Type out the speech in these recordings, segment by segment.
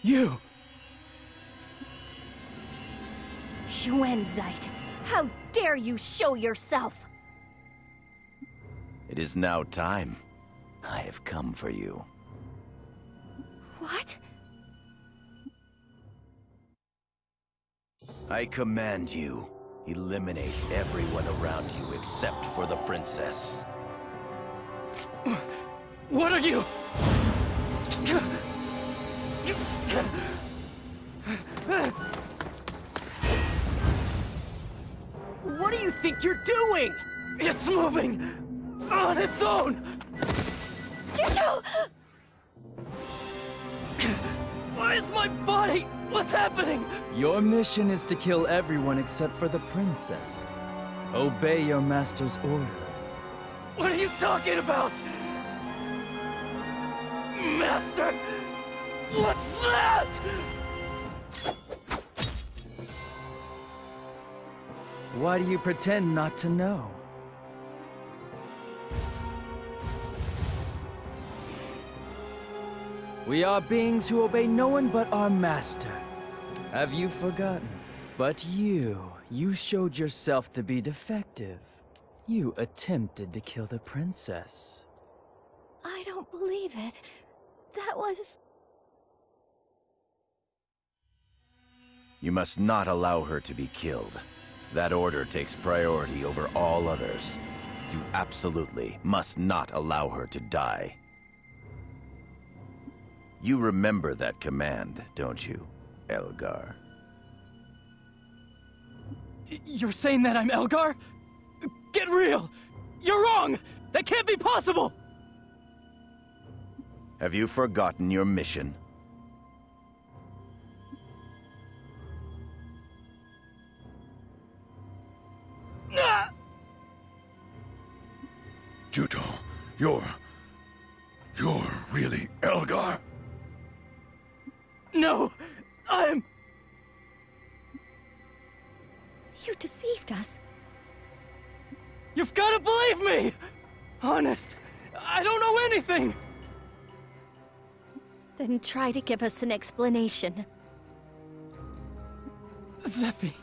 You! Schwenzite, how dare you show yourself! It is now time. I have come for you. What? I command you, eliminate everyone around you except for the princess. What are you? What do you think you're doing? It's moving on its own! Juto! Why is my body? What's happening? Your mission is to kill everyone except for the princess. Obey your master's order. What are you talking about? Master? What's that? Why do you pretend not to know? We are beings who obey no one but our master. Have you forgotten? But you showed yourself to be defective. You attempted to kill the princess. I don't believe it. That was... You must not allow her to be killed. That order takes priority over all others. You absolutely must not allow her to die. You remember that command, don't you, Elgar? You're saying that I'm Elgar? Get real! You're wrong! That can't be possible! Have you forgotten your mission? Ah! Juto, you're really Elgar? No! I'm... You deceived us. You've got to believe me! Honest, I don't know anything! Then try to give us an explanation. Zephie.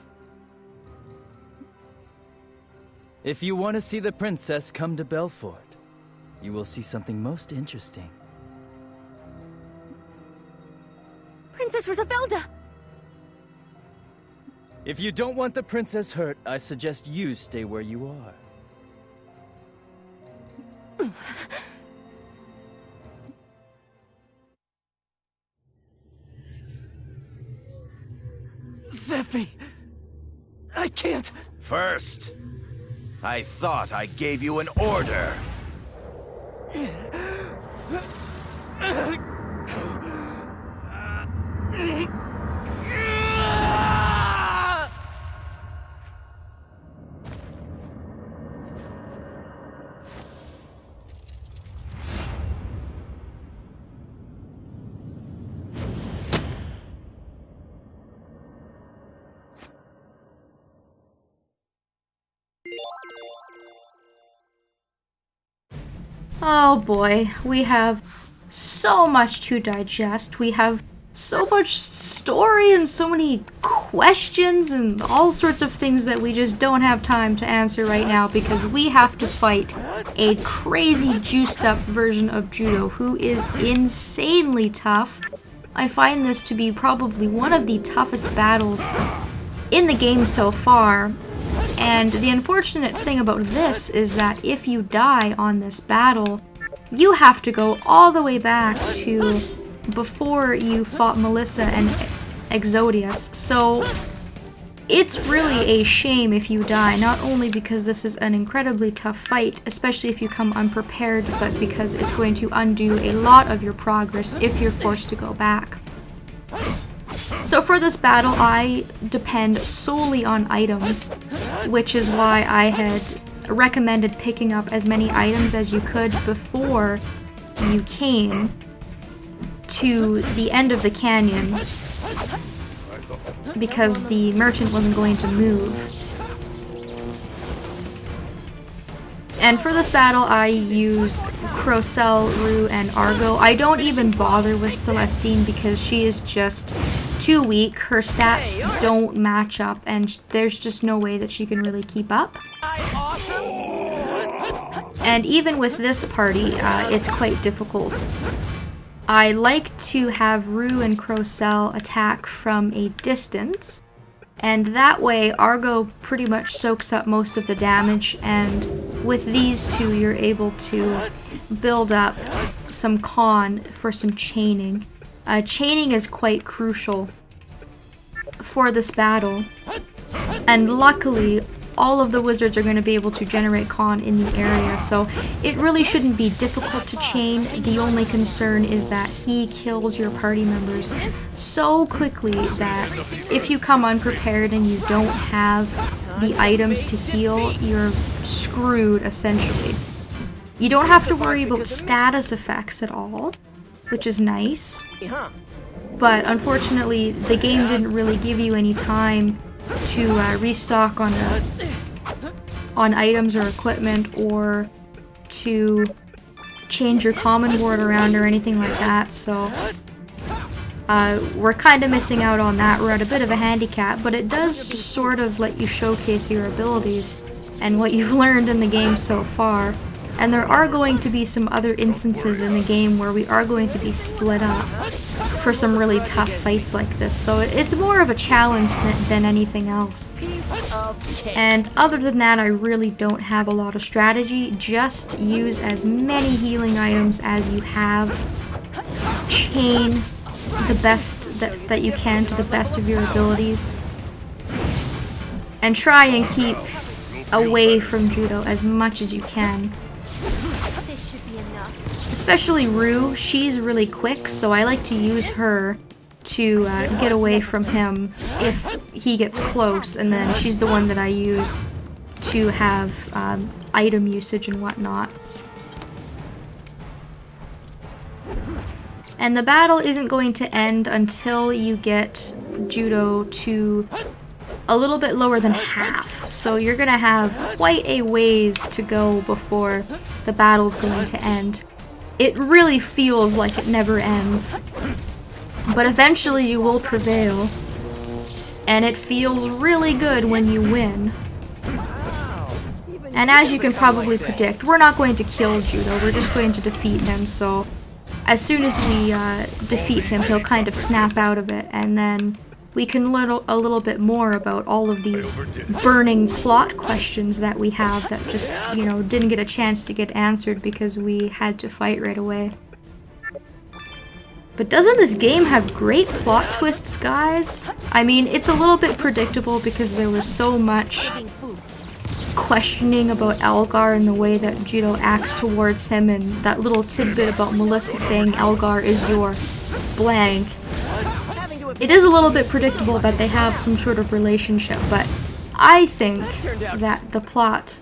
If you want to see the princess, come to Belfort. You will see something most interesting. Princess Rosafelda! If you don't want the princess hurt, I suggest you stay where you are. Zephie! I can't... First, I thought I gave you an order. Oh boy, we have so much to digest. We have so much story and so many questions and all sorts of things that we just don't have time to answer right now because we have to fight a crazy juiced up version of Juto who is insanely tough. I find this to be probably one of the toughest battles in the game so far. And the unfortunate thing about this is that if you die on this battle, you have to go all the way back to before you fought Melissa and Exodius. So it's really a shame if you die, not only because this is an incredibly tough fight, especially if you come unprepared, but because it's going to undo a lot of your progress if you're forced to go back. So for this battle, I depend solely on items, which is why I had recommended picking up as many items as you could before you came to the end of the canyon, because the merchant wasn't going to move. And for this battle, I use Crocell, Rue, and Argo. I don't even bother with Celestine because she is just too weak. Her stats don't match up, and there's just no way that she can really keep up. And even with this party, it's quite difficult. I like to have Rue and Crocell attack from a distance, and that way Argo pretty much soaks up most of the damage, and with these two you're able to build up some con for some chaining. Chaining is quite crucial for this battle, and luckily all of the wizards are going to be able to generate con in the area, so it really shouldn't be difficult to chain. The only concern is that he kills your party members so quickly that if you come unprepared and you don't have the items to heal, you're screwed essentially. You don't have to worry about status effects at all, which is nice, but unfortunately the game didn't really give you any time to restock on items or equipment, or to change your common ward around or anything like that, so we're kind of missing out on that. We're at a bit of a handicap, but it does sort of let you showcase your abilities and what you've learned in the game so far. And there are going to be some other instances in the game where we are going to be split up for some really tough fights like this, so it's more of a challenge than anything else. And other than that, I really don't have a lot of strategy. Just use as many healing items as you have. Chain the best that you can to the best of your abilities. And try and keep away from Juto as much as you can. Especially Rue, she's really quick, so I like to use her to get away from him if he gets close, and then she's the one that I use to have item usage and whatnot. And the battle isn't going to end until you get Juto to a little bit lower than half, so you're gonna have quite a ways to go before the battle's going to end. It really feels like it never ends, but eventually you will prevail, and it feels really good when you win. And as you can probably predict, we're not going to kill Juto, we're just going to defeat him, so as soon as we defeat him, he'll kind of snap out of it, and then we can learn a little bit more about all of these burning plot questions that we have that just, you know, didn't get a chance to get answered because we had to fight right away. But doesn't this game have great plot twists, guys? I mean, it's a little bit predictable because there was so much questioning about Elgar and the way that Juto acts towards him, and that little tidbit about Melissa saying Elgar is your blank. It is a little bit predictable that they have some sort of relationship, but I think that the plot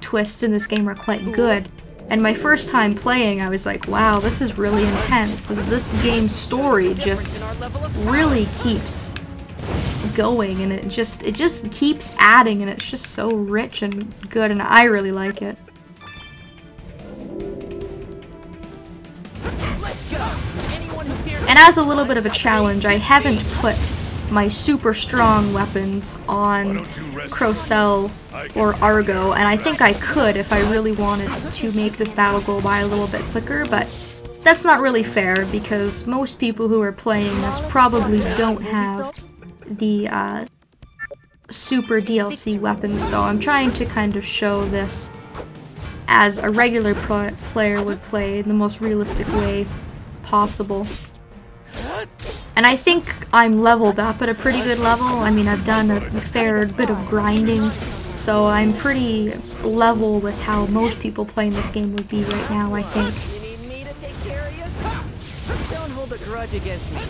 twists in this game are quite good. And my first time playing, I was like, wow, this is really intense. This game's story just really keeps going, and it just keeps adding, and it's just so rich and good, and I really like it. And as a little bit of a challenge, I haven't put my super strong weapons on Crocell or Argo, and I think I could if I really wanted to make this battle go by a little bit quicker, but that's not really fair because most people who are playing this probably don't have the super DLC weapons, so I'm trying to kind of show this as a regular player would play in the most realistic way possible. And I think I'm leveled up at a pretty good level. I mean, I've done a fair bit of grinding, so I'm pretty level with how most people playing this game would be right now, I think. You need me to take care of you? Don't hold a grudge against me.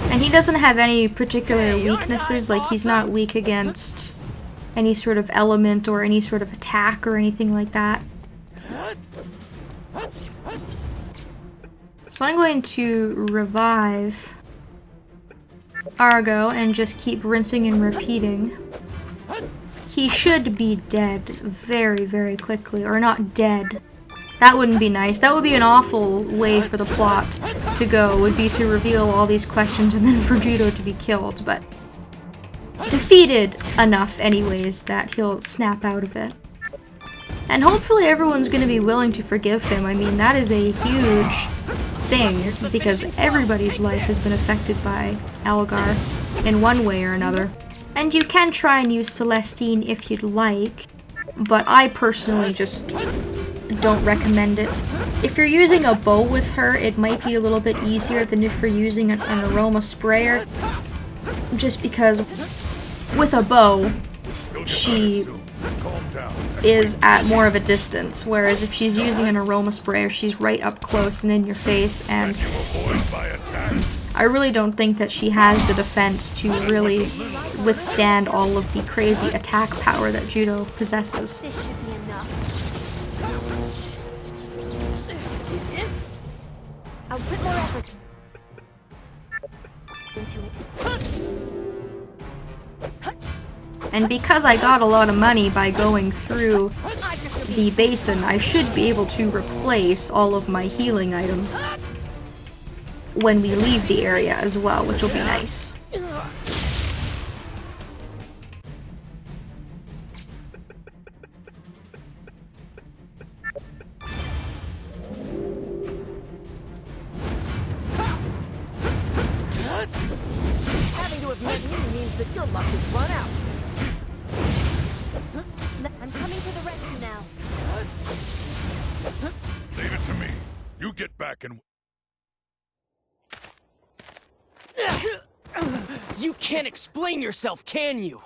And he doesn't have any particular weaknesses, like he's not weak against any sort of element or any sort of attack or anything like that. So I'm going to revive Argo and just keep rinsing and repeating. he should be dead very, very quickly. Or not dead. That wouldn't be nice. That would be an awful way for the plot to go, would be to reveal all these questions and then for Juto to be killed, but defeated enough anyways that he'll snap out of it. And hopefully everyone's going to be willing to forgive him. I mean, that is a huge thing, because everybody's life has been affected by Elgar in one way or another. And you can try and use Celestine if you'd like, but I personally just don't recommend it. If you're using a bow with her, it might be a little bit easier than if you're using an aroma sprayer, just because with a bow, she is at more of a distance, whereas if she's using an aroma sprayer, she's right up close and in your face, and I really don't think that she has the defense to really withstand all of the crazy attack power that Juto possesses. This should be enough. I'll put more effort into it. And because I got a lot of money by going through the basin, I should be able to replace all of my healing items when we leave the area as well, which will be nice. Having to have met you means that your luck has run out. I'm coming to the rescue now. Leave it to me. You get back and... You can't explain yourself, can you?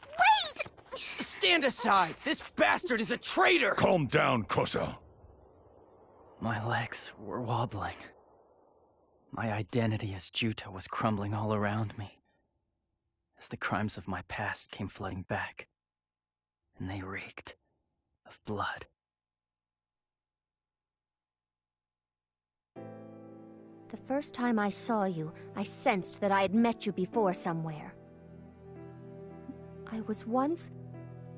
Wait! Stand aside! This bastard is a traitor! Calm down, Crocell. My legs were wobbling. My identity as Juto was crumbling all around me, as the crimes of my past came flooding back, and they reeked of blood. The first time I saw you, I sensed that I had met you before somewhere. I was once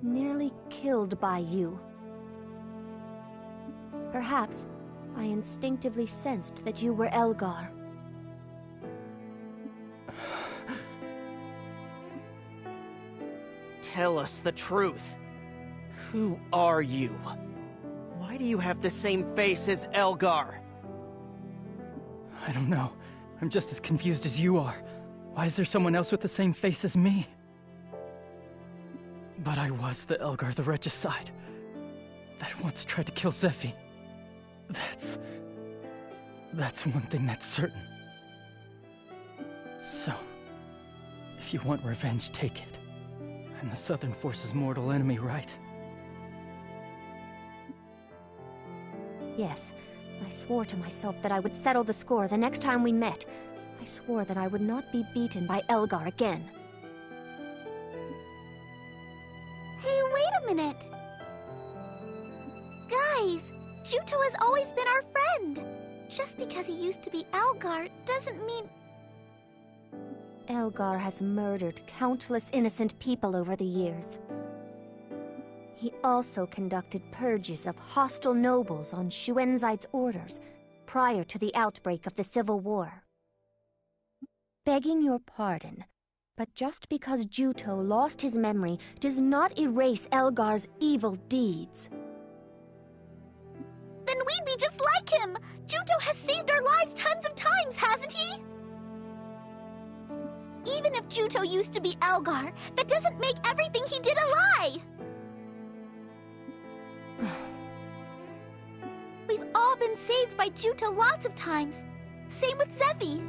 nearly killed by you. Perhaps I instinctively sensed that you were Elgar. Tell us the truth. Who are you? Why do you have the same face as Elgar? I don't know. I'm just as confused as you are. Why is there someone else with the same face as me? But I was the Elgar the Regicide that once tried to kill Zephie. That's one thing that's certain. So, if you want revenge, take it. I'm the Southern Force's mortal enemy, right? Yes, I swore to myself that I would settle the score the next time we met. I swore that I would not be beaten by Elgar again. Hey, wait a minute! Guys, Juto has always been our friend! Just because he used to be Elgar doesn't mean... Elgar has murdered countless innocent people over the years. He also conducted purges of hostile nobles on Shuenzide's orders prior to the outbreak of the Civil War. Begging your pardon, but just because Juto lost his memory does not erase Elgar's evil deeds. Then we'd be just like him! Juto has saved our lives tons of times, hasn't he? Even if Juto used to be Elgar, that doesn't make everything he did a lie! We've all been saved by Juto lots of times. Same with Zephie.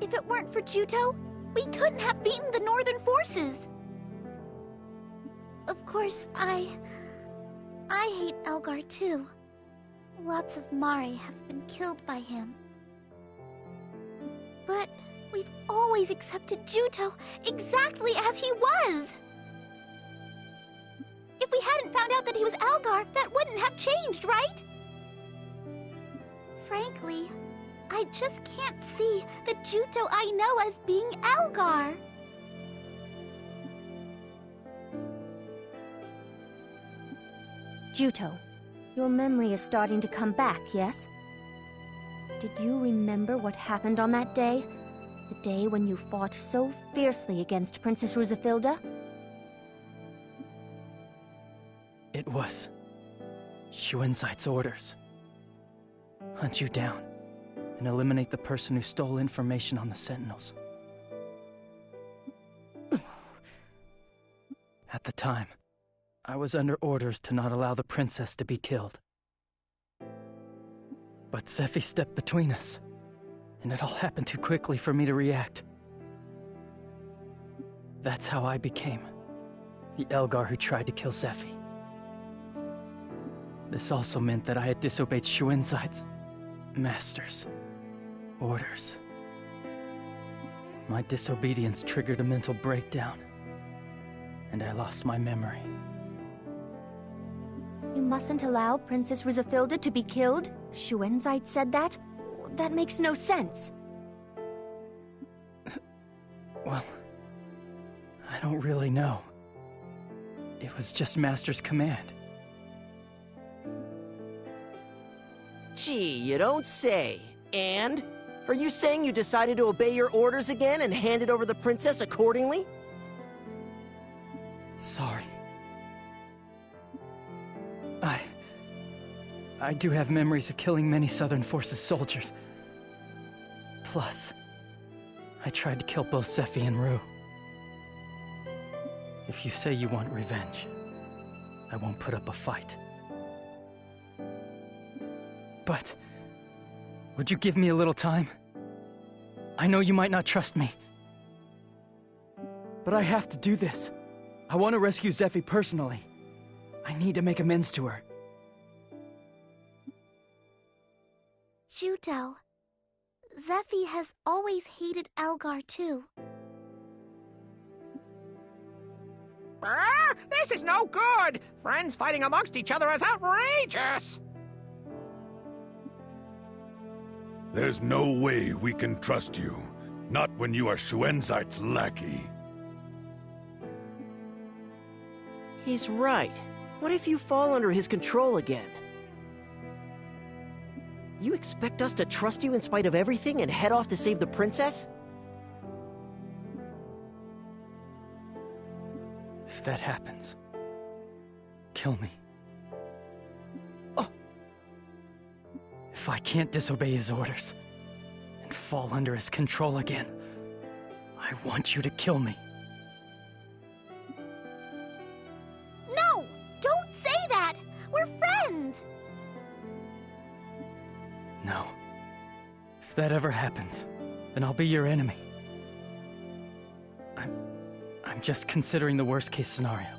If it weren't for Juto, we couldn't have beaten the Northern forces. Of course, I hate Elgar too. Lots of Mare have been killed by him. But we've always accepted Juto exactly as he was. If we hadn't found out that he was Elgar, that wouldn't have changed, right? Frankly, I just can't see the Juto I know as being Elgar. Juto, your memory is starting to come back, yes? Did you remember what happened on that day? The day when you fought so fiercely against Princess Rusafilda? It was Shuenzeit's orders. Hunt you down and eliminate the person who stole information on the Sentinels. At the time, I was under orders to not allow the princess to be killed. But Zephie stepped between us, and it all happened too quickly for me to react. That's how I became the Elgar who tried to kill Zephie. This also meant that I had disobeyed Shuenzeit's master's orders. My disobedience triggered a mental breakdown, and I lost my memory. You mustn't allow Princess Rusafilda to be killed? Shuenzeit said that? That makes no sense. Well, I don't really know. It was just Master's command. Gee, you don't say. And? Are you saying you decided to obey your orders again and handed over the princess accordingly? Sorry. I do have memories of killing many Southern Forces soldiers. Plus, I tried to kill both Zephie and Rue. If you say you want revenge, I won't put up a fight. But, would you give me a little time? I know you might not trust me, but I have to do this. I want to rescue Zephie personally. I need to make amends to her. Juto, Zephie has always hated Elgar too. This is no good! Friends fighting amongst each other is outrageous! There's no way we can trust you. Not when you are Shuenzeit's lackey. He's right. What if you fall under his control again? You expect us to trust you in spite of everything and head off to save the princess? If that happens, kill me. Oh. If I can't disobey his orders and fall under his control again, I want you to kill me. No! Don't say that! We're friends! No. If that ever happens, then I'll be your enemy. I'm just considering the worst-case scenario.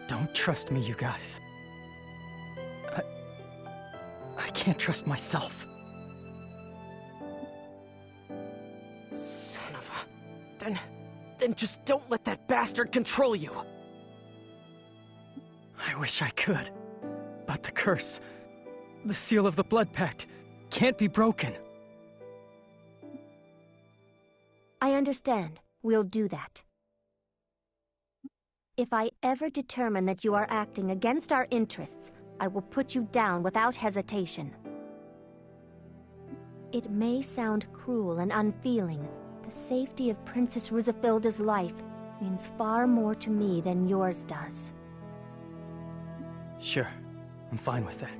Don't trust me, you guys. I can't trust myself. Son of a... Then just don't let that bastard control you! I wish I could. But the curse, the seal of the Blood Pact, can't be broken. I understand. We'll do that. If I ever determine that you are acting against our interests, I will put you down without hesitation. It may sound cruel and unfeeling. The safety of Princess Rusafilda's life means far more to me than yours does. Sure, I'm fine with that.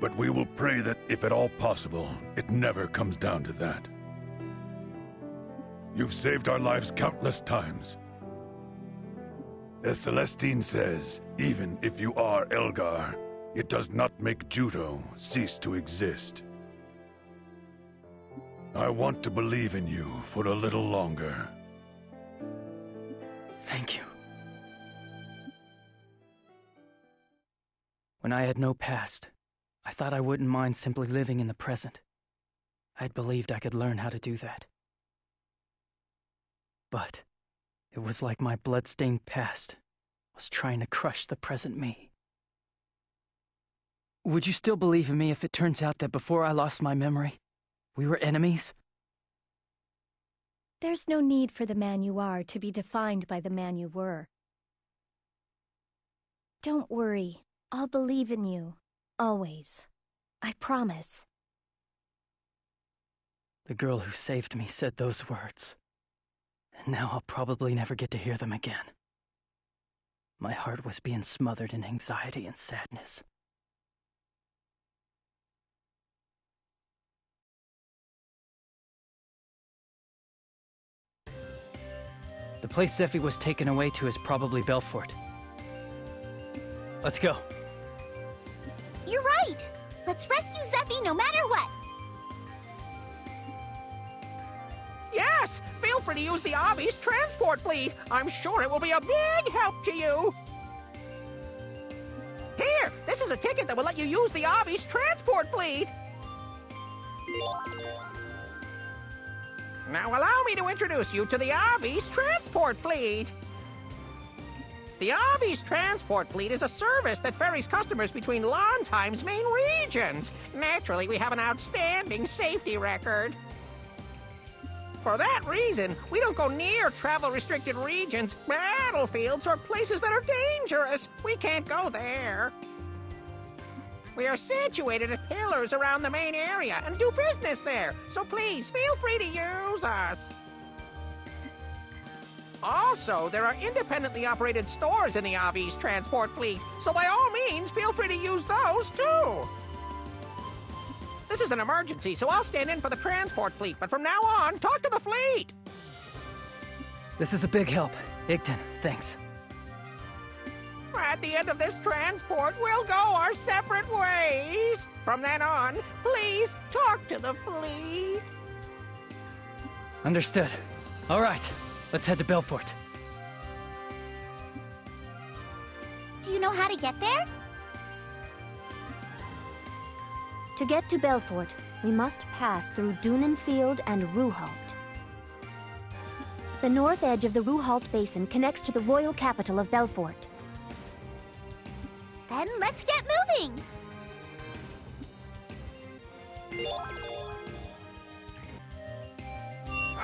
But we will pray that, if at all possible, it never comes down to that. You've saved our lives countless times. As Celestine says, even if you are Elgar, it does not make Juto cease to exist. I want to believe in you for a little longer. Thank you. When I had no past, I thought I wouldn't mind simply living in the present. I'd believed I could learn how to do that. But it was like my blood-stained past was trying to crush the present me. Would you still believe in me if it turns out that before I lost my memory, we were enemies? There's no need for the man you are to be defined by the man you were. Don't worry. I'll believe in you. Always. I promise. The girl who saved me said those words. And now I'll probably never get to hear them again. My heart was being smothered in anxiety and sadness. The place Zephie was taken away to is probably Belfort. Let's go. You're right. Let's rescue Zephie no matter what. Yes! Feel free to use the Obby's transport fleet. I'm sure it will be a big help to you. Here, this is a ticket that will let you use the Obby's transport fleet. Now allow me to introduce you to the Obby's transport fleet. The Obby's transport fleet is a service that ferries customers between Londheim's main regions. Naturally, we have an outstanding safety record. For that reason, we don't go near travel-restricted regions, battlefields, or places that are dangerous. We can't go there. We are situated at pillars around the main area and do business there, so please feel free to use us. Also, there are independently operated stores in the Obby's transport fleet, so by all means, feel free to use those too. This is an emergency, so I'll stand in for the transport fleet, but from now on, talk to the fleet! This is a big help. Igton, thanks. At the end of this transport, we'll go our separate ways. From then on, please talk to the fleet. Understood. All right, let's head to Belfort. Do you know how to get there? To get to Belfort, we must pass through Dunenfield and Ruhalt. The north edge of the Ruhalt Basin connects to the royal capital of Belfort. Then let's get moving!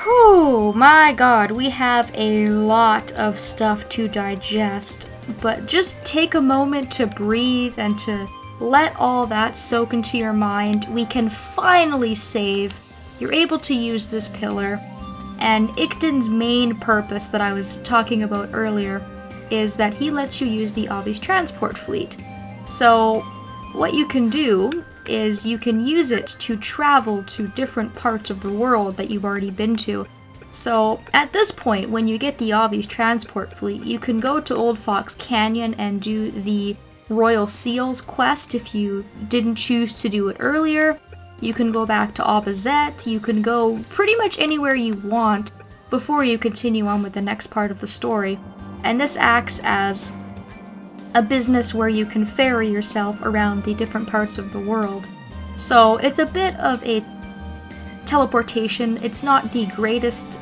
Oh my god, we have a lot of stuff to digest, but just take a moment to breathe and to let all that soak into your mind. We can finally save. You're able to use this pillar, and Igton's main purpose that I was talking about earlier is that he lets you use the Obby's transport fleet. So what you can do is you can use it to travel to different parts of the world that you've already been to. So at this point, when you get the Obby's transport fleet, you can go to Old Fox Canyon and do the Royal Seals quest if you didn't choose to do it earlier. You can go back to Obazet, you can go pretty much anywhere you want before you continue on with the next part of the story. And this acts as a business where you can ferry yourself around the different parts of the world. So it's a bit of a teleportation. It's not the greatest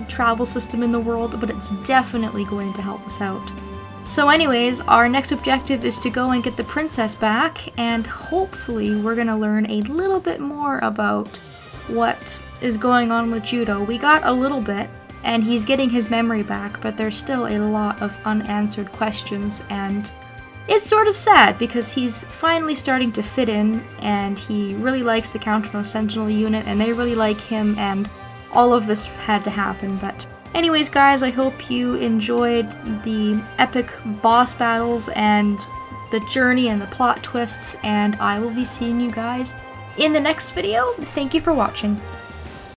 travel system in the world, but it's definitely going to help us out. So anyways, our next objective is to go and get the princess back, and hopefully we're going to learn a little bit more about what is going on with Juto. We got a little bit, and he's getting his memory back, but there's still a lot of unanswered questions, and it's sort of sad because he's finally starting to fit in, and he really likes the Counter Sentinel unit, and they really like him, and all of this had to happen. But anyways, guys, I hope you enjoyed the epic boss battles and the journey and the plot twists, and I will be seeing you guys in the next video. Thank you for watching.